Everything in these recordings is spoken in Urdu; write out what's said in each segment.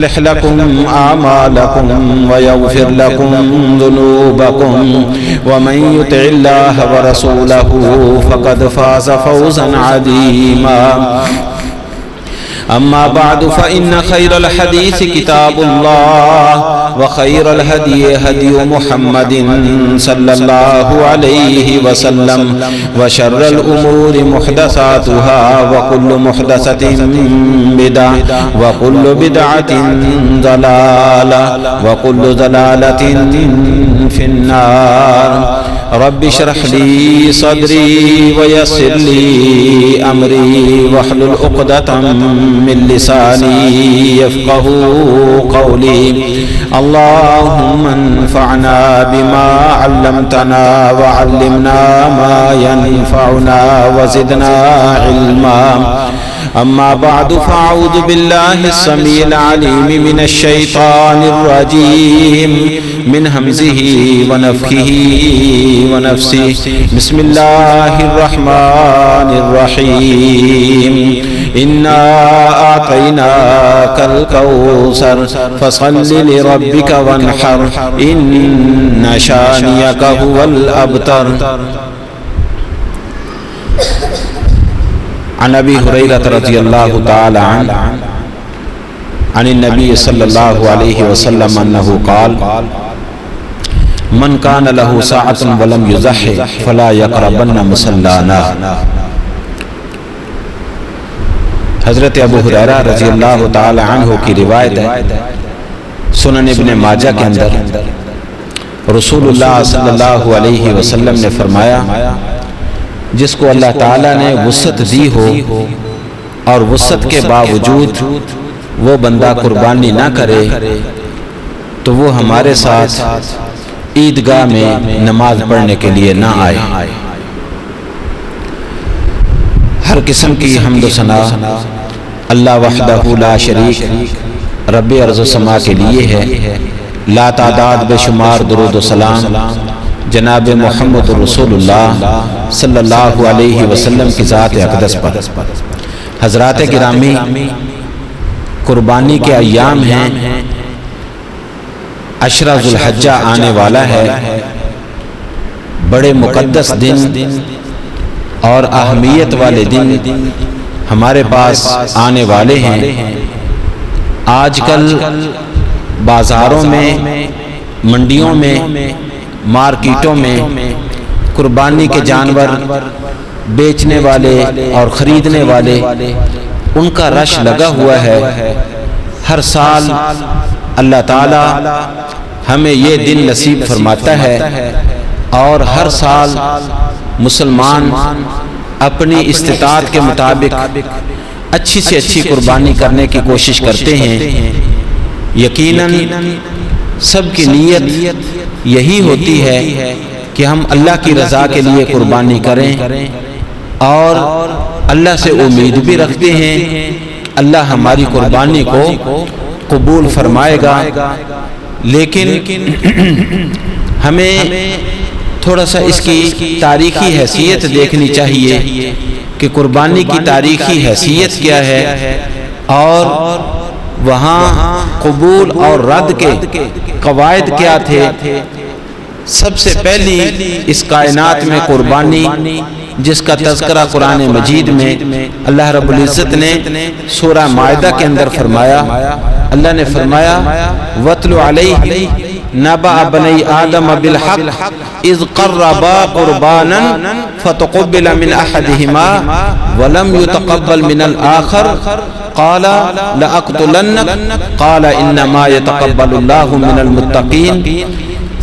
يصلح لكم أعمالكم ويغفر لكم ذنوبكم ومن يطع الله ورسوله فقد فاز فوزا عظيما. أما بعد فإن خير الحديث كتاب الله وخير الهدي هدي محمد صلى الله عليه وسلم وشر الأمور محدثاتها وكل محدثة بدعة وكل بدعة ضلالة وكل ضلالة في النار. رب اشرح لي صدري ويسر لي أمري واحلل عقدة من لساني يفقه قولي. اللهم انفعنا بما علمتنا وعلمنا ما ينفعنا وزدنا علما. أما بعد فأعوذ بالله السميع العليم من الشيطان الرجيم من همزه ونفخه ونفسه. بسم الله الرحمن الرحيم. إنا أعطيناك الكوثر فصل لربك وانحر إن شانئك هو الأبتر. عن ابی ہریرہ رضی اللہ تعالی عنہ عن النبی صلی اللہ علیہ وسلم انہ قال من کان له ساعة ولم یضحک فلا یقربن مصلانا. حضرت ابو ہریرہ رضی اللہ تعالی عنہ کی روایت ہے، سنن ابن ماجہ کے اندر رسول اللہ صلی اللہ علیہ وسلم نے فرمایا جس کو اللہ تعالیٰ نے وسعت دی ہو اور وسعت کے باوجود وہ بندہ قربانی نہ کرے تو وہ ہمارے ساتھ عیدگاہ میں نماز پڑھنے کے لیے نہ آئے. ہر قسم کی حمد و ثنا اللہ وحدہ لا شریک رب ارض و سما کے لیے ہے. لا تعداد بے شمار درود و سلام جناب محمد رسول اللہ صلی اللہ علیہ وسلم کی ذات اقدس پر. حضرات گرامی، قربانی کے ایام ہیں، عشرہ ذو الحجہ آنے والا ہے. بڑے مقدس دن اور اہمیت والے دن ہمارے پاس آنے والے ہیں. آج کل بازاروں میں، منڈیوں میں، مارکیٹوں میں قربانی کے جانور بیچنے والے اور خریدنے والے ان کا رش لگا ہوا ہے. ہر سال اللہ تعالی ہمیں یہ دن نصیب فرماتا ہے اور ہر سال مسلمان اپنی استطاعت کے مطابق اچھی سے اچھی قربانی کرنے کی کوشش کرتے ہیں. یقیناً سب کی نیت یہی ہوتی ہے کہ ہم اللہ کی رضا کے لیے قربانی کریں اور اللہ سے امید بھی رکھتے ہیں اللہ ہماری قربانی کو قبول فرمائے گا. لیکن ہمیں تھوڑا سا اس کی تاریخی حیثیت دیکھنی چاہیے کہ قربانی کی تاریخی حیثیت کیا ہے اور وہاں قبول اور رد کے قواعد کیا تھے. سب سے پہلی اس کائنات میں قربانی جس کا تذکرہ قرآن مجید میں اللہ رب العزت نے سورہ مائدہ کے اندر فرمایا. اللہ نے فرمایا وَاتْلُ عَلَيْهِ نَبَأَ بَنِي آدَمَ بِالْحَقِّ إِذْ قَرَّبَا قُرْبَانًا فَتُقُبِّلَ مِنْ أَحَدِهِمَا وَلَمْ يُتَقَبَّلْ مِنَ الْآخَرِ قال لأقتلنك قال انما يتقبل الله من المتقين.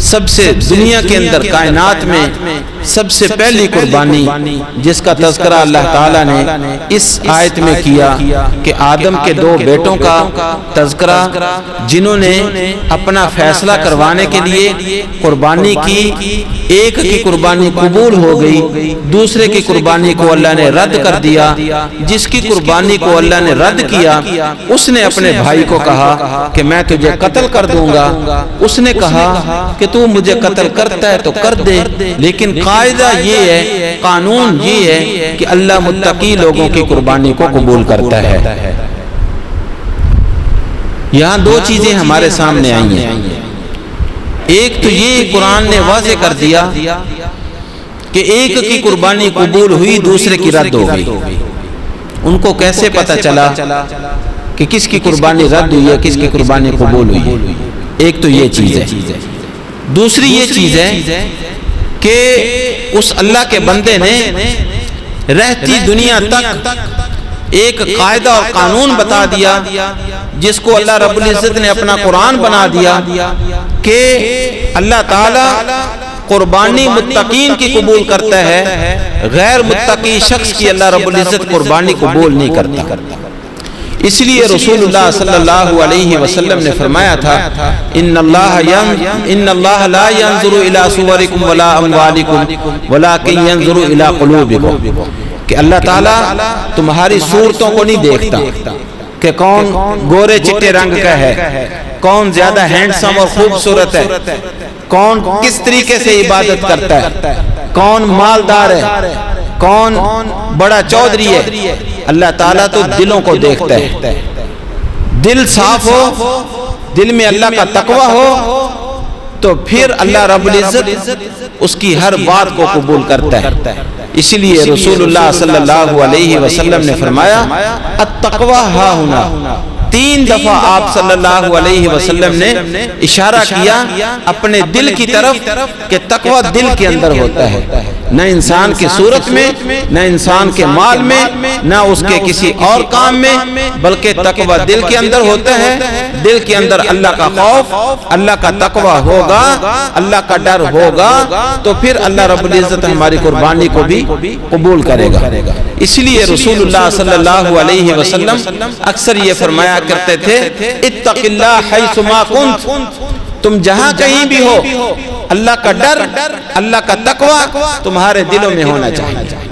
سب سے دنیا کے اندر کائنات میں سب سے پہلی قربانی جس کا تذکرہ اللہ تعالیٰ نے اس آیت میں کیا کہ آدم کے دو بیٹوں کا تذکرہ جنہوں نے اپنا فیصلہ کروانے کے لیے قربانی کی. ایک کی قربانی قبول ہو گئی، دوسرے کی قربانی کو اللہ نے رد کر دیا. جس کی قربانی کو اللہ نے رد کیا اس نے اپنے بھائی کو کہا کہ میں تجھے قتل کر دوں گا. اس نے کہا کہ تو مجھے قتل کرتا ہے تو کر دے، لیکن قاعدہ یہ ہے، قانون یہ ہے کہ اللہ متقی لوگوں کی قربانی کو قبول کرتا ہے. یہاں دو چیزیں ہمارے سامنے آئی ہیں. ایک تو یہ قرآن نے واضح کر دیا کہ ایک کی قربانی قبول ہوئی دوسرے کی رد ہو گئی. ان کو کیسے پتہ چلا کہ کس کی قربانی رد ہوئی ہے کس کی قربانی قبول ہوئی ہے؟ ایک تو یہ چیز ہے. دوسری یہ چیز ہے کہ اس اللہ کے بندے نے رہتی دنیا تک ایک قاعدہ اور قانون بتا دیا جس کو اللہ رب العزت نے اپنا قرآن بنا دیا کہ اللہ تعالی قربانی متقین کی قبول کرتا ہے، غیر متقی شخص کی اللہ رب العزت قربانی قبول نہیں کرتا. اس لیے رسول اللہ صلی اللہ علیہ وسلم نے فرمایا تھا ان اللہ لا ينظر الى صورکم ولا اموالکم ولکن ينظر الى قلوبکم، کہ اللہ تعالیٰ تمہاری صورتوں کو نہیں دیکھتا کہ کون گورے چٹے رنگ کا ہے، کون زیادہ ہینڈسم اور خوبصورت ہے، کون کس طریقے سے عبادت کرتا ہے، کون مالدار ہے، کون بڑا چودھری ہے. اللہ تعالیٰ تو دلوں کو دیکھتا ہے. دل صاف ہو، دل میں اللہ کا تقوی ہو تو پھر اللہ رب العزت اس کی ہر بات کو قبول کرتا ہے. اس لیے رسول اللہ صلی اللہ علیہ وسلم نے فرمایا التقوی ہا ہنا. 3 دفعہ آپ صلی اللہ علیہ وسلم نے اشارہ کیا اپنے دل کی طرف کہ تقوی دل کے اندر ہوتا ہے، نہ انسان کی صورت میں، نہ انسان کے مال میں، نہ اس کے کسی اور کام میں، بلکہ تقوی دل کے اندر ہوتا ہے. دل کے اندر اللہ کا خوف، اللہ کا تقوی ہوگا، اللہ کا ڈر ہوگا تو پھر اللہ رب العزت ہماری قربانی کو بھی قبول کرے گا. اس لیے رسول اللہ صلی اللہ علیہ وسلم اکثر یہ فرمایا کرتے تھے اتق اللہ حیث ما کنت، تم جہاں کہیں بھی ہو اللہ کا ڈر، اللہ کا تقوی تمہارے دلوں میں ہونا چاہیے.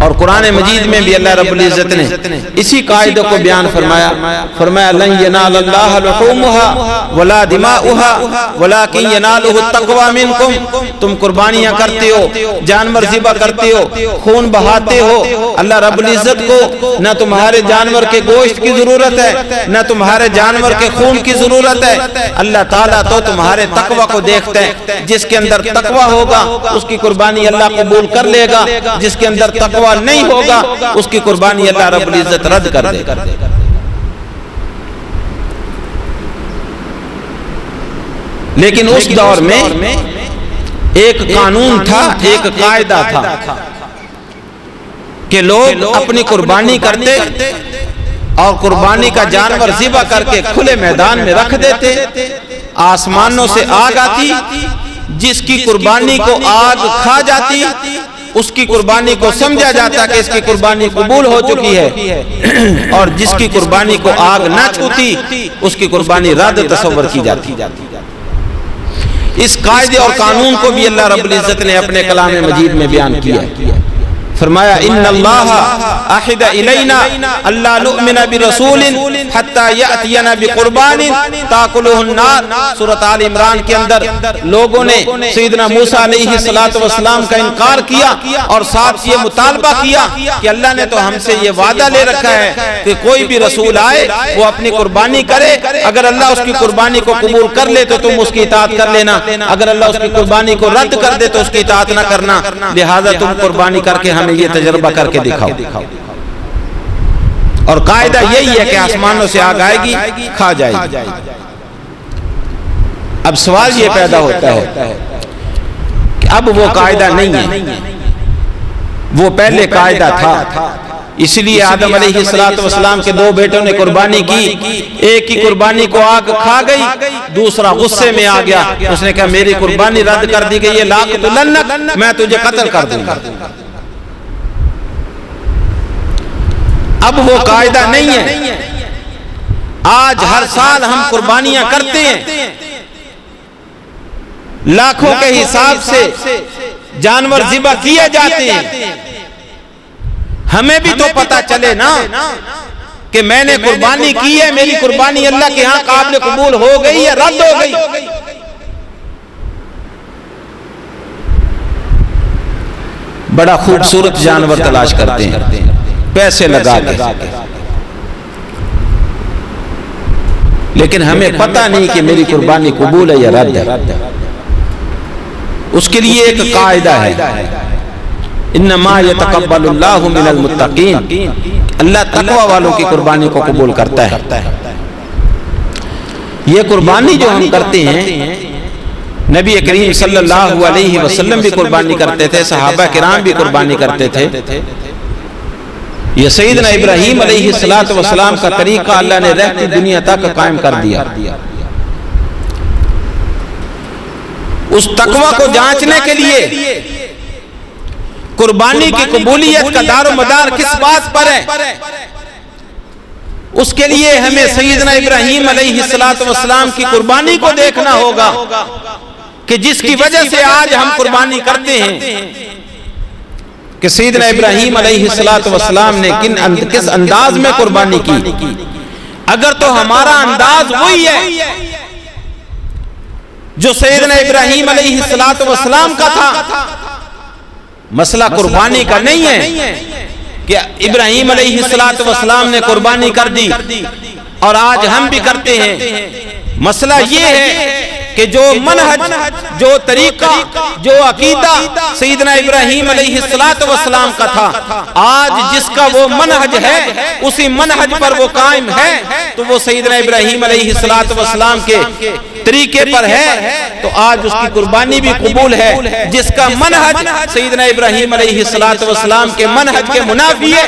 اور قرآن مجید میں بھی اللہ رب العزت نے اسی قاعدے کو بیان فرمایا لن ینال اللہ لحومها ولا دماؤها ولکن ینالہ التقوی منکم. تم قربانیاں کرتے ہو، جانور ذبح کرتے ہو، خون بہاتے ہو، اللہ رب العزت کو نہ تمہارے جانور کے گوشت کی ضرورت ہے نہ تمہارے جانور کے خون کی ضرورت ہے. اللہ تعالیٰ تو تمہارے تقوی کو دیکھتا ہے. جس کے اندر تقوی ہوگا اس کی قربانی اللہ قبول کر لے گا، جس کے اندر تقوی نہیں ہوگا اس کی قربانی اللہ رب العزت رد کر دے گا. لیکن اس دور میں ایک قانون تھا، ایک قاعدہ تھا کہ لوگ اپنی قربانی کرتے اور قربانی کا جانور ذبح کر کے کھلے میدان میں رکھ دیتے. آسمانوں سے آگ آتی، جس کی قربانی کو آگ کھا جاتی اس کی قربانی کو سمجھا جاتا کہ اس کی قربانی قبول ہو چکی ہے، اور جس کی قربانی کو آگ نہ چھوتی اس کی قربانی رد تصور کی جاتی. اس قاعدے اور قانون کو بھی اللہ رب العزت نے اپنے کلام مجید میں بیان کیا. فرمایا ان اللہ عہد الینا اللہ نؤمن برسول حتی یأتینا بقربان تاکلہ النار. سورۃ آل عمران کے اندر لوگوں نے سیدنا موسیٰ علیہ السلام کا انکار کیا اور ساتھ یہ مطالبہ کیا کہ اللہ نے تو ہم سے یہ وعدہ لے رکھا ہے کہ کوئی بھی رسول آئے وہ اپنی قربانی کرے، اگر اللہ اس کی قربانی کو قبول کر لے تو تم اس کی اطاعت کر لینا، اگر اللہ اس کی قربانی کو رد کر دے تو اس کی اطاعت نہ کرنا، لہذا تم قربانی کر کے ہمیں یہ تجربہ کر کے دکھاؤ. اور قاعدہ یہی ہے کہ آسمانوں سے آگ آئے گی، کھا جائے گی. اب سوال یہ پیدا ہوتا ہے کہ اب وہ قاعدہ نہیں ہے، وہ پہلے قاعدہ تھا. اس لیے آدم علیہ السلام کے 2 بیٹوں نے قربانی کی، ایک کی قربانی کو آگ کھا گئی، دوسرا غصے میں آ گیا، اس نے کہا میری قربانی رد کر دی گئی ہے، لاقتلنک، میں تجھے قتل کر دوں گا. اب وہ قاعدہ نہیں ہے. آج ہر سال ہم قربانیاں کرتے ہیں، لاکھوں کے حساب سے جانور ذبح کیے جاتے ہیں. ہمیں بھی تو پتا چلے نا کہ میں نے قربانی کی ہے، میری قربانی اللہ کے ہاں قابل قبول ہو گئی یا رد ہو گئی. بڑا خوبصورت جانور تلاش کرتے ہیں پیسے لگا کے، لیکن ہمیں پتہ نہیں کہ میری قربانی قبول ہے یا رد ہے۔ اس کے لیے ایک قاعدہ ہے، انما یتقبل اللہ من المتقین، اللہ تقوی والوں کی قربانی کو قبول کرتا ہے۔ یہ قربانی جو ہم کرتے ہیں، نبی کریم صلی اللہ علیہ وسلم بھی قربانی کرتے تھے، صحابہ کرام بھی قربانی کرتے تھے۔ یہ سیدنا ابراہیم علیہ السلام کا طریقہ اللہ نے رہتی دنیا تک قائم کر دیا۔ اس تقوی کو جانچنے کے لیے قربانی کی قبولیت کا دار و مدار کس بات پر ہے، اس کے لیے ہمیں سیدنا ابراہیم علیہ السلام کی قربانی کو دیکھنا ہوگا کہ جس کی وجہ سے آج ہم قربانی کرتے ہیں، کہ سیدنا ابراہیم علیہ السلام نے کس انداز میں قربانی کی۔ اگر تو ہمارا انداز وہی ہے جو سیدنا ابراہیم علیہ السلام کا تھا، مسئلہ قربانی کا نہیں ہے کہ ابراہیم علیہ السلام نے قربانی کر دی اور آج ہم بھی کرتے ہیں۔ مسئلہ یہ ہے کہ جو منہج، جو طریقہ، جو عقیدہ سیدنا ابراہیم علیہ السلام کا تھا، آج جس کا وہ منہج ہے، اسی منہج پر وہ قائم ہے، تو وہ سیدنا ابراہیم علیہ السلام کے طریقے پر ہے، تو آج اس کی قربانی بھی قبول ہے۔ جس کا منہج سیدنا ابراہیم علیہ السلام کے منہج کے منافی ہے،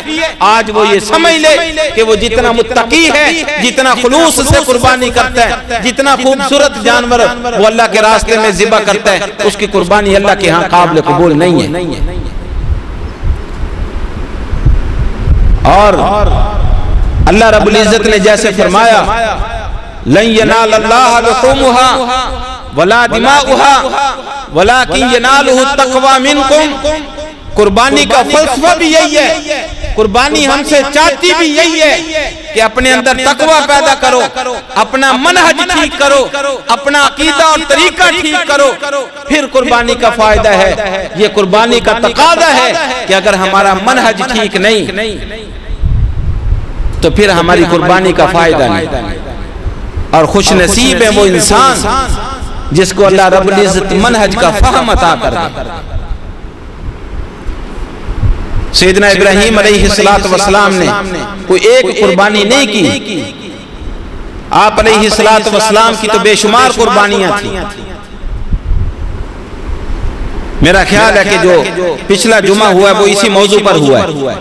آج وہ یہ سمجھ لے کہ وہ جتنا متقی ہے، جتنا خلوص سے قربانی کرتا ہے، جتنا خوبصورت جانور وہ اللہ کے راستے میں ذبح کرتا ہے، اس کی قربانی اللہ کے ہاں قابل قبول نہیں ہے۔ اور اللہ رب العزت نے جیسے فرمایا، لن ینال اللہ لحومها ولا دماؤها ولکن ینالہ التقوی منکم۔ قربانی کا فلسفہ بھی یہی ہے، قربانی ہم سے چاہتی بھی یہی ہے کہ اپنے اندر تقوی پیدا کرو، اپنا منہج ٹھیک کرو، اپنا عقیدہ اور طریقہ ٹھیک کرو، پھر قربانی کا فائدہ ہے۔ یہ قربانی کا تقاضا ہے کہ اگر ہمارا منہج ٹھیک نہیں تو پھر ہماری قربانی کا فائدہ نہیں۔ اور خوش نصیب ہے وہ انسان جس کو اللہ رب العزت منہج کا فہم عطا کر دے۔ سیدنا ابراہیم علیہ السلام نے کوئی ایک قربانی نہیں کی، آپ علیہ السلام کی تو بے شمار قربانیاں تھیں۔ میرا خیال ہے کہ جو پچھلا جمعہ ہوا ہے وہ اسی موضوع پر ہوا ہے۔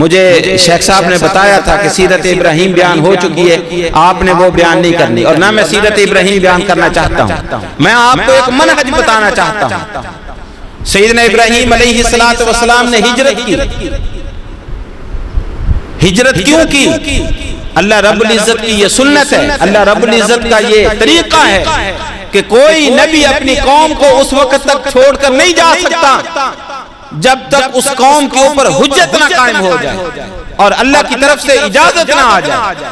مجھے شیخ صاحب نے بتایا تھا کہ سیرت ابراہیم بیان ہو چکی ہے، آپ نے وہ بیان نہیں کرنی، اور نہ میں سیرت ابراہیم بیان کرنا چاہتا ہوں، میں آپ کو ایک منہج بتانا چاہتا ہوں۔ سیدنا ابراہیم علیہ السلام نے ہجرت کی۔ ہجرت کیوں کی؟ اللہ رب العزت کی یہ سنت ہے، اللہ رب العزت کا یہ طریقہ ہے کہ کوئی نبی اپنی قوم کو اس وقت تک چھوڑ کر نہیں جا سکتا جب تک اس قوم کے اوپر حجت نہ قائم ہو جائے اور اللہ کی طرف سے اجازت نہ آ جائے۔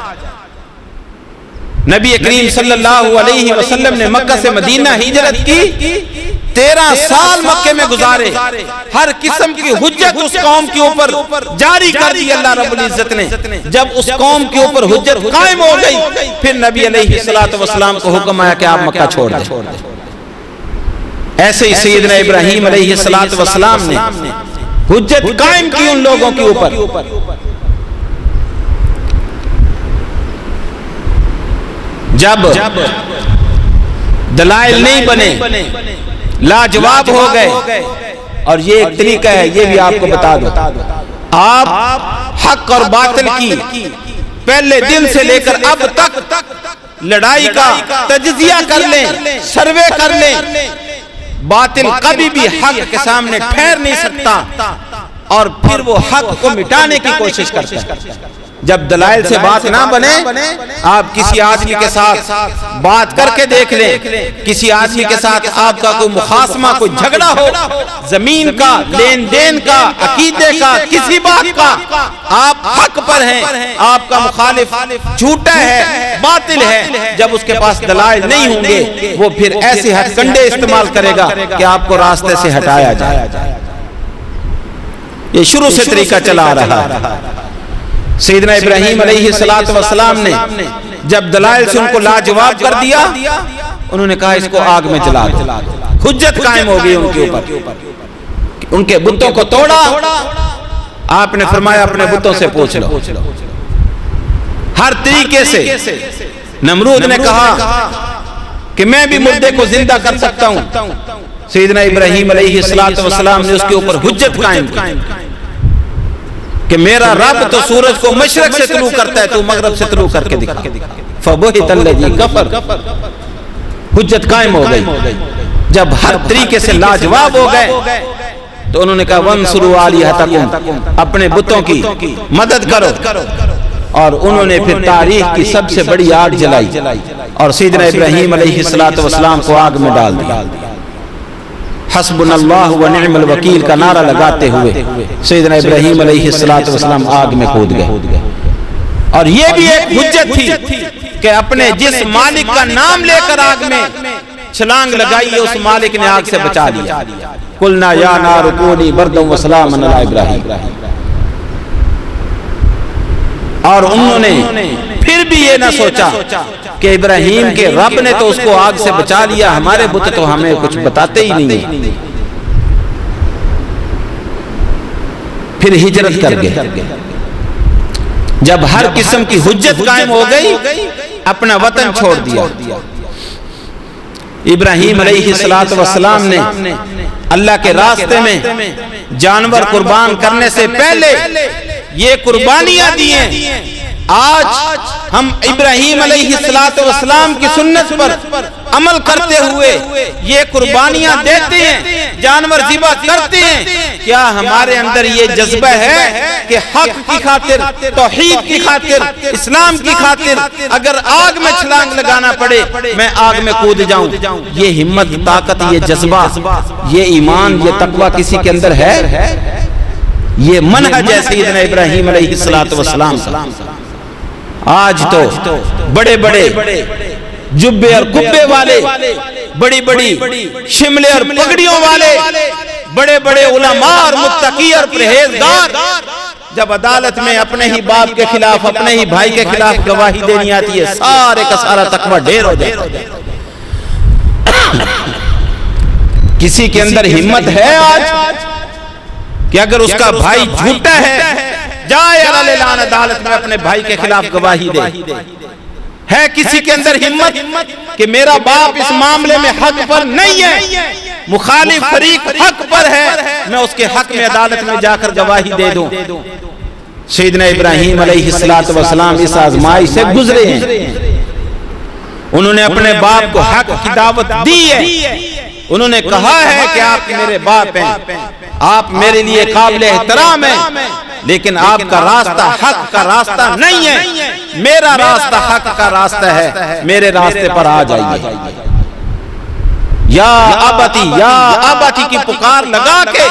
نبی کریم صلی اللہ علیہ وسلم نے مکہ سے مدینہ ہجرت کی، 13 سال مکے میں گزارے، ہر قسم کی حجت اس قوم کے اوپر جاری کر دی اللہ رب العزت نے۔ جب اس قوم کے اوپر حجت قائم ہو گئی، پھر نبی علیہ السلام کو حکم آیا کہ آپ مکہ چھوڑ دیں۔ ایسے ہی سیدنا ابراہیم علیہ السلام نے حجت قائم کی ان لوگوں کے اوپر۔ جب دلائل نہیں بنے، لاجواب ہو گئے، اور یہ ایک طریقہ ہے، یہ بھی آپ کو بتا دو، آپ حق اور باطل کی پہلے دن سے لے کر اب تک لڑائی کا تجزیہ کر لیں، سروے کر لیں، باطل کبھی بھی حق کے سامنے ٹھہر نہیں سکتا، اور پھر وہ حق کو مٹانے کی کوشش کرتے ہیں۔ جب دلائل سے بات نہ بنے، آپ کسی آدمی کے ساتھ بات کر کے دیکھ لیں، کسی آدمی کے ساتھ آپ کا کوئی مخاصمہ، کوئی جھگڑا ہو، زمین کا، لین دین کا، عقیدے کا، کسی بات کا، آپ حق پر ہیں، آپ کا مخالف جھوٹا ہے، باطل ہے، جب اس کے پاس دلائل نہیں ہوں گے، وہ پھر ایسے ہتھ کنڈے استعمال کرے گا کہ آپ کو راستے سے ہٹایا جائے۔ یہ شروع سے طریقہ چلا آ رہا ہے۔ سیدنا ابراہیم علیہ السلام نے جب دلائل سے ان کو لاجواب کر دیا، انہوں نے کہا اس کو آگ میں جلا دو۔ حجت قائم ہو گئی ان کے اوپر، ان کے بتوں کو توڑا۔ آپ نے فرمایا اپنے بتوں سے پوچھ لو۔ ہر طریقے سے نمرود نے کہا کہ میں بھی مردے کو زندہ کر سکتا ہوں۔ سیدنا ابراہیم علیہ السلام نے اس کے اوپر حجت قائم کی کہ میرا رب تو سورج کو مشرق سے طلوع کرتا ہے، تو مغرب سے طلوع کر کے دکھا۔ فَبُهِتَ الَّذِي كَفَرَ، حجت قائم ہو گئی۔ جب ہر طریقے سے لاجواب ہو گئے تو انہوں نے کہا وَانْصُرُوا آلِهَتَكُمْ، اپنے بتوں کی مدد کرو۔ اور انہوں نے پھر تاریخ کی سب سے بڑی آگ جلائی اور سیدنا ابراہیم علیہ السلام کو آگ میں ڈال دیا۔ حسبنا اللہ و نعم الوکیل کا نعرہ لگاتے ہوئے سیدنا ابراہیم علیہ السلام آگ میں کود گئے۔ اور یہ بھی ایک حجت تھی کہ اپنے جس مالک کا نام لے کر آگ میں چھلانگ لگائی ہے، اس مالک نے آگ سے بچا لیا۔ قلنا یا نار کونی بردا و سلاما علی ابراہیم۔ اور انہوں نے پھر بھی یہ نہ سوچا کہ ابراہیم کے رب نے تو اس کو آگ سے بچا لیا، ہمارے بت تو ہمیں کچھ بتاتے ہی نہیں ہیں۔ پھر ہجرت کر گئے۔ جب ہر قسم کی حجت قائم ہو گئی، اپنا وطن چھوڑ دیا۔ ابراہیم علیہ السلام نے اللہ کے راستے میں جانور قربان کرنے سے پہلے یہ قربانیاں دی ہیں۔ آج ہم ابراہیم علیہ السلام کی سنت پر عمل کرتے ہوئے یہ قربانیاں دیتے ہیں، جانور ذبح کرتے ہیں۔ کیا ہمارے اندر یہ جذبہ ہے کہ حق کی خاطر، توحید کی خاطر، اسلام کی خاطر اگر آگ میں چھلانگ لگانا پڑے میں آگ میں کود جاؤں؟ یہ ہمت، طاقت، یہ جذبہ، یہ ایمان، یہ تقوی کسی کے اندر ہے؟ یہ منہج ہے سیدنا ابراہیم علیہ السلام کا۔ آج تو بڑے بڑے جبے اور کبے والے، بڑی بڑی شملے اور پگڑیوں والے، بڑے بڑے علماء اور متقی اور پرہیزگار جب عدالت میں اپنے ہی باپ کے خلاف، اپنے ہی بھائی کے خلاف گواہی دینی آتی ہے، سارے کا سارا تقوی ڈھیر ہو جاتا ہے۔ کسی کے اندر ہمت ہے آج کہ اگر اس کا بھائی جھوٹا ہے جائے اعلان عدالت میں اپنے بھائی کے خلاف گواہی دے؟ ہے کسی کے اندر ہمت کہ میرا باپ اس معاملے میں حق پر نہیں ہے، مخالف فریق حق پر ہے، میں اس کے حق میں عدالت میں جا کر گواہی دے دوں؟ سیدنا ابراہیم علیہ السلام اس آزمائش سے گزرے ہیں۔ انہوں نے اپنے باپ کو حق کی دعوت دی ہے۔ انہوں نے کہا ہے کہ آپ میرے باپ ہیں، آپ میرے لیے قابل احترام ہیں، لیکن آپ کا راستہ حق کا راستہ نہیں ہے، میرا راستہ حق کا راستہ ہے، میرے راستے پر آ جائیے۔ یا ابتی کی پکار لگا کے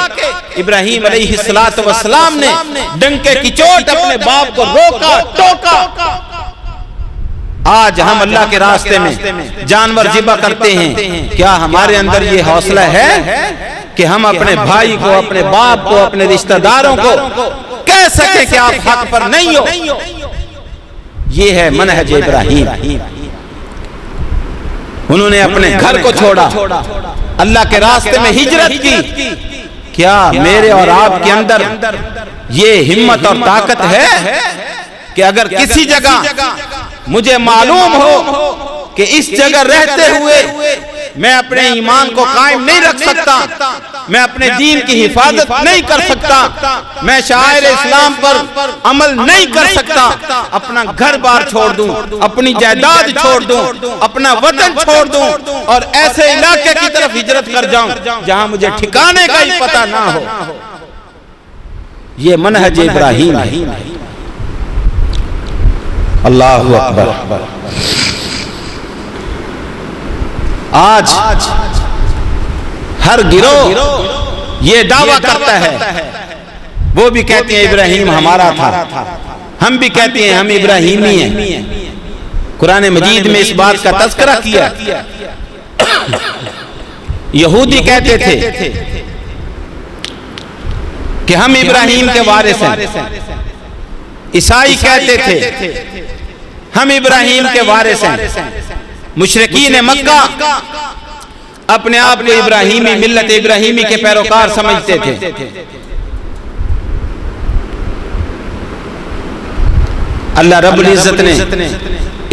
ابراہیم علیہ السلام نے ڈنکے کی چوٹ اپنے باپ کو روکا، ٹوکا۔ آج ہم اللہ کے راستے میں جانور ذبح کرتے ہیں، کیا ہمارے اندر یہ حوصلہ ہے کہ ہم اپنے بھائی کو، اپنے باپ کو، اپنے رشتہ داروں کو کہہ سکیں کہ آپ حق پر نہیں ہو؟ یہ ہے منہج ابراہیم۔ انہوں نے اپنے گھر کو چھوڑا، اللہ کے راستے میں ہجرت کی۔ کیا میرے اور آپ کے اندر یہ ہمت اور طاقت ہے کہ اگر کسی جگہ مجھے معلوم ہو کہ اس جگہ رہتے ہوئے میں اپنے ایمان کو قائم نہیں رکھ سکتا، میں اپنے دین کی حفاظت نہیں کر سکتا، میں شعائر اسلام پر عمل نہیں کر سکتا، اپنا گھر بار چھوڑ دوں، اپنی جائیداد چھوڑ دوں، اپنا وطن چھوڑ دوں اور ایسے علاقے کی طرف ہجرت کر جاؤں جہاں مجھے ٹھکانے کا ہی پتہ نہ ہو؟ یہ منہج ابراہیم ہے۔ اللہ اکبر۔ آج ہر گروہ یہ دعویٰ کرتا ہے، وہ بھی کہتے ہیں ابراہیم ہمارا تھا، ہم بھی کہتے ہیں ہم ابراہیمی ہیں۔ قرآن مجید میں اس بات کا تذکرہ کیا۔ یہودی کہتے تھے کہ ہم ابراہیم کے وارث ہیں، عیسائی کہتے تھے ہم ابراہیم کے وارث ہیں. مشرکین مکہ اپنے آپ کو ابراہیمی ملت ابراہیمی کے پیروکار سمجھتے تھے. اللہ رب العزت نے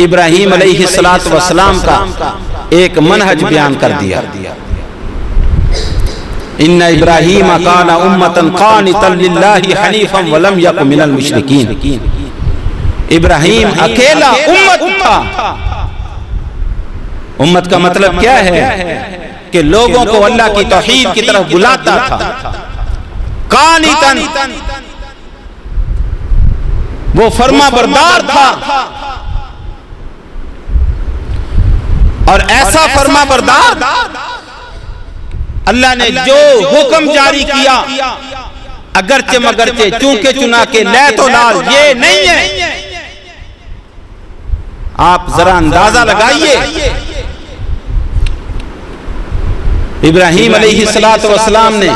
ابراہیم علیہ السلام کا ایک منہج بیان کر دیا. ان ابراہیم کان امۃ قانتا للہ حنیفا ولم یک من المشرکین. ابراہیم اکیلا امت تھا. امت کا مطلب کیا ہے؟ کہ لوگوں کو اللہ کی توحید کی طرف بلاتا تھا. قانتا وہ فرما بردار تھا اور ایسا فرما بردار اللہ نے جو حکم جاری کیا اگرچہ مگرچہ چونکہ چنا کے لے تو لال یہ نہیں ہے. آپ ذرا اندازہ لگائیے ابراہیم علیہ السلام نے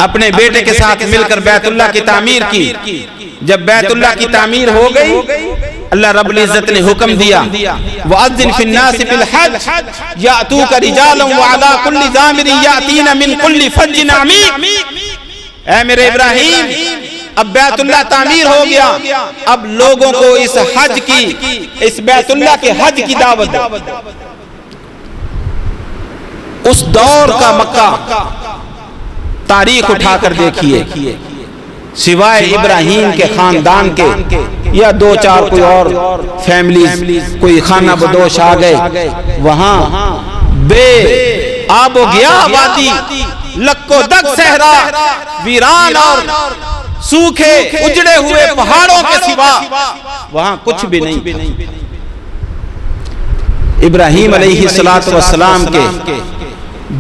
اپنے بیٹے کے ساتھ مل کر بیت اللہ کی تعمیر کی. جب بیت اللہ کی تعمیر ہو گئی اللہ رب العزت نے حکم دیا وَأَذِّنْ فِي النَّاسِ بِالْحَجِّ يَأْتُوكَ رِجَالًا وَعَلَىٰ كُلِّ ضَامِرٍ يَأْتِينَ مِنْ كُلِّ فَجٍّ عَمِيقٍ. اے میرے ابراہیم اب بیت اللہ تعمیر ہو گیا, اب لوگوں کو اس حج کی, اس بیت اللہ کے حج کی دعوت دو. اس دور کا مکہ تاریخ اٹھا کر دیکھیے, سوائے ابراہیم کے خاندان کے یا دو چار کوئی اور فیملیز کوئی خانہ بدوش آ گئے, وہاں بے آب و گیا وادی, لکو دک صحرا, ویران اور سوکھے اجڑے ہوئے پہاڑوں کے سوا وہاں کچھ بھی نہیں. ابراہیم علیہ السلام کے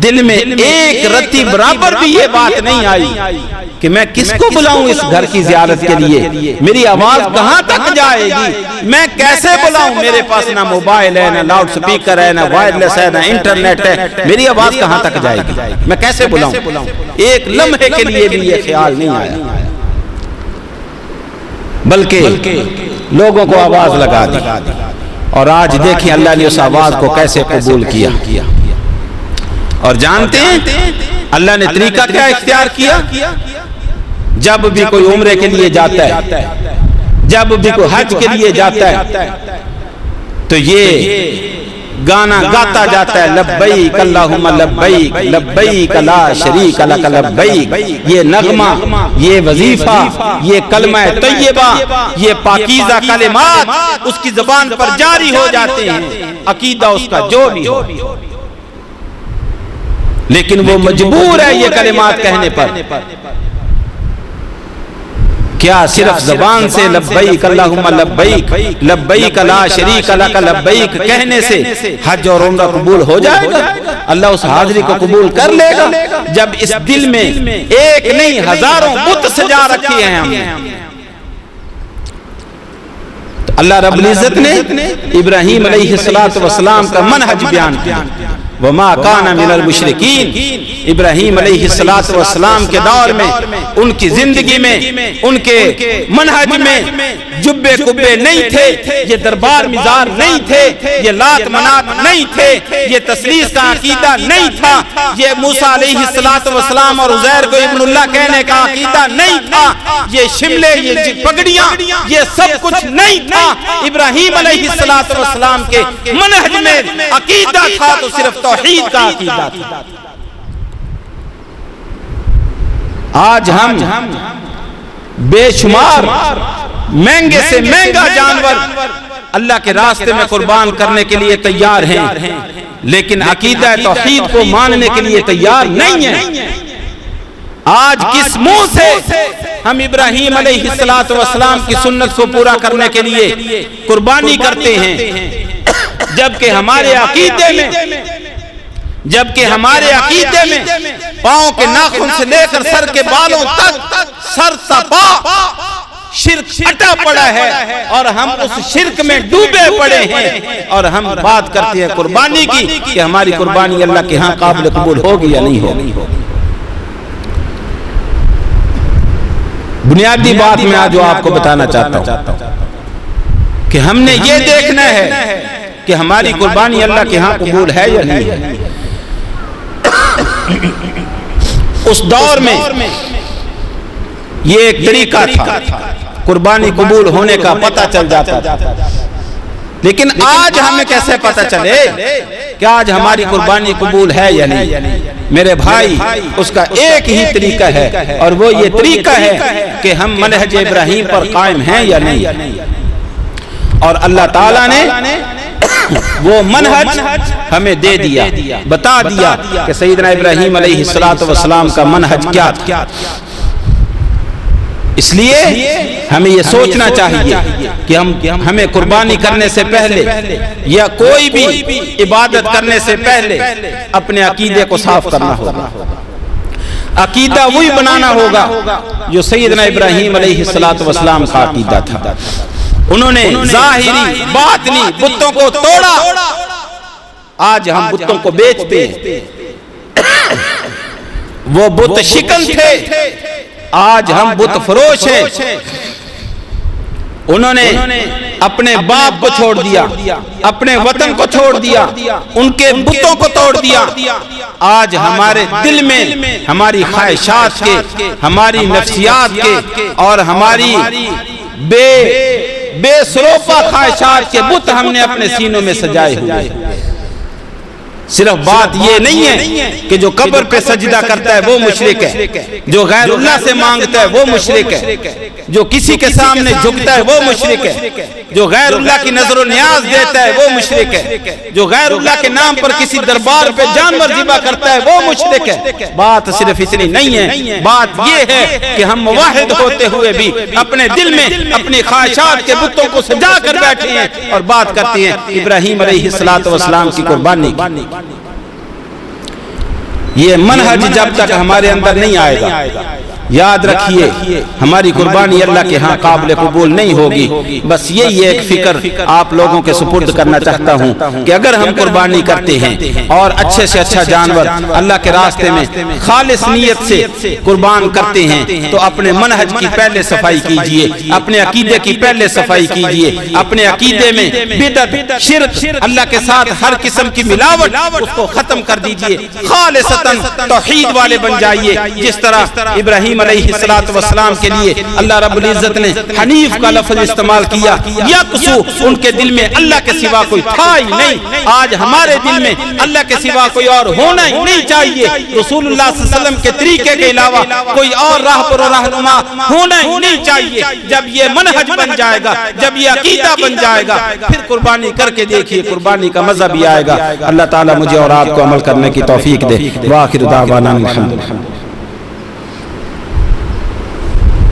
دل میں ایک رتی برابر بھی یہ بات نہیں آئی کہ میں کس کو بلاؤں اس گھر کی زیارت کے لیے, میری آواز کہاں تک جائے گی, میں کیسے بلاؤں, میرے پاس نہ موبائل ہے, نہ لاؤڈ سپیکر ہے, نہ وائرلیس ہے, نہ انٹرنیٹ ہے, میری آواز کہاں تک جائے گی, میں کیسے بلاؤں. ایک لمحے کے لیے بھی یہ خیال نہیں آیا, بلکہ لوگوں کو آواز لگا دی. اور آج دیکھیں اللہ نے اس آواز کو کیسے قبول کیا. اور جانتے ہیں اللہ نے طریقہ کیا اختیار کیا؟ جب بھی کوئی عمرے کے لیے جاتا ہے, جب بھی کوئی حج کے لیے جاتا ہے, تو یہ گانا گاتا جاتا ہے لبیک اللہم لبیک لبیک لا شریک لک لبیک. یہ نغمہ, یہ وظیفہ, یہ کلمہ طیبہ, یہ پاکیزہ کلمات اس کی زبان پر جاری ہو جاتے ہیں, عقیدہ اس کا جو بھی ہو, لیکن وہ مجبور ہے یہ کلمات کہنے پر. کیا صرف زبان سے لبیک اللہم لبیک لبیک لا شریک لک لبیک کہنے سے حج اور عمرہ قبول ہو جائے گا؟ اللہ اس حاضری کو قبول کر لے گا جب اس دل میں ایک نہیں ہزاروں بت سجا رکھے ہیں ہم نے. اللہ رب العزت نے ابراہیم علیہ السلام کا منہج بیان کیا. وما کان من المشرکین. ابراہیم علیہ السلام کے دور میں, ان کی زندگی میں, ان کے منہج میں جبے کبے نہیں تھے, یہ دربار مزار نہیں تھے, یہ لات منات نہیں تھے, یہ تثلیث کا عقیدہ نہیں تھا, یہ موسیٰ علیہ السلام اور عزیر کو ابن اللہ کہنے کا عقیدہ نہیں تھا, یہ شملے, یہ پگڑیاں, یہ سب کچھ نہیں تھا. ابراہیم علیہ السلام کے منہج میں عقیدہ تھا تو صرف توحید کا عقیدہ تھا. آج ہم بے شمار مہنگے سے مہنگا جانور اللہ کے راستے میں قربان کرنے کے لیے تیار ہیں, لیکن عقیدہ توحید کو ماننے کے لیے تیار نہیں ہیں. آج کس منہ سے ہم ابراہیم علیہ السلام کی سنت کو پورا کرنے کے لیے قربانی کرتے ہیں, جبکہ ہمارے عقیدے میں پاؤں کے ناخن سے لے کر سر کے بالوں تک سر تپا شرک اٹا پڑا ہے, اور ہم اس شرک میں ڈوبے پڑے ہیں, اور ہم بات کرتے ہیں قربانی کی کہ ہماری قربانی اللہ کے ہاں قابل قبول ہوگی یا نہیں ہوگی. بنیادی بات میں آج جو آپ کو بتانا چاہتا ہوں کہ ہم نے یہ دیکھنا ہے کہ ہماری قربانی اللہ کے ہاں قبول ہے یا نہیں ہے۔ اس دور میں یہ ایک طریقہ تھا قربانی قبول ہونے کا پتہ چل جاتا تھا، لیکن آج ہمیں کیسے پتہ چلے کہ آج ہماری قربانی قبول ہے یا نہیں؟ میرے بھائی، اس کا ایک ہی طریقہ ہے، اور وہ یہ طریقہ ہے کہ ہم منہج ابراہیم پر قائم ہیں یا نہیں۔ اور اللہ تعالیٰ نے وہ منہج ہمیں دے دیا، بتا دیا کہ سیدنا ابراہیم علیہ السلام کا منہج کیا تھا۔ اس لیے ہمیں یہ سوچنا چاہیے کہ ہمیں قربانی کرنے سے پہلے یا کوئی بھی عبادت کرنے سے پہلے اپنے عقیدے کو صاف کرنا ہوگا۔ عقیدہ وہی بنانا ہوگا جو سیدنا ابراہیم علیہ السلام کا عقیدہ تھا۔ انہوں نے ظاہری باطنی بتوں کو توڑا، آج ہم بتوں کو بیچتے ہیں۔ وہ بت شکن تھے، آج ہم بت فروش ہیں۔ انہوں نے اپنے باپ کو چھوڑ دیا، اپنے وطن کو چھوڑ دیا، ان کے بتوں کو توڑ دیا۔ آج ہمارے دل میں ہماری خواہشات کے، ہماری نفسیات کے اور ہماری بے سروپا خواہشات کے بت ہم نے اپنے سینوں میں سجائے ہوئے۔ صرف بات یہ نہیں ہے کہ جو قبر پہ سجدہ کرتا ہے وہ مشرک ہے، جو غیر اللہ سے مانگتا ہے وہ مشرک ہے، جو کسی کے سامنے جھکتا ہے وہ مشرک ہے، جو غیر اللہ کی نظر و نیاز دیتا ہے وہ مشرک ہے، جو غیر اللہ کے نام پر کسی دربار پہ جانور ذبح کرتا ہے وہ مشرک ہے۔ بات صرف اتنی نہیں ہے، بات یہ ہے کہ ہم موحد ہوتے ہوئے بھی اپنے دل میں اپنی خواہشات کے بتوں کو سجا کر بیٹھے ہیں اور بات کرتے ہیں ابراہیم علیہ السلام کی قربانی کی۔ یہ منہج جب تک ہمارے اندر نہیں آئے گا، یاد رکھیے ہماری قربانی اللہ کے ہاں قابل قبول نہیں ہوگی۔ بس یہی ایک فکر آپ لوگوں کے سپرد کرنا چاہتا ہوں کہ اگر ہم قربانی کرتے ہیں اور اچھے سے اچھا جانور اللہ کے راستے میں خالص نیت سے قربان کرتے ہیں تو اپنے منہج کی پہلے صفائی کیجئے، اپنے عقیدے کی پہلے صفائی کیجئے، اپنے عقیدے میں بدعت، شرک، اللہ کے ساتھ ہر قسم کی ملاوٹ اس کو ختم کر دیجئے، خالصتاً توحید والے بن جائیے۔ جس طرح ابراہیم علیہ السلام کے لیے اللہ رب العزت نے حنیف کا لفظ استعمال کیا، یکسو، ان کے دل میں اللہ کے سوا کوئی تھا ہی نہیں۔ آج ہمارے دل میں اللہ کے سوا کوئی اور ہونا ہی نہیں چاہیے، رسول اللہ صلی اللہ علیہ وسلم کے طریقے کے علاوہ کوئی اور راہ پر رہنما ہونا ہی نہیں چاہیے۔ جب یہ منہج بن جائے گا، جب یہ عقیدہ بن جائے گا، پھر قربانی کر کے دیکھیے قربانی کا مزہ بھی آئے گا۔ اللہ تعالیٰ مجھے اور آپ کو عمل کرنے کی توفیق دے۔ وآخر دعوانا الحمدللہ۔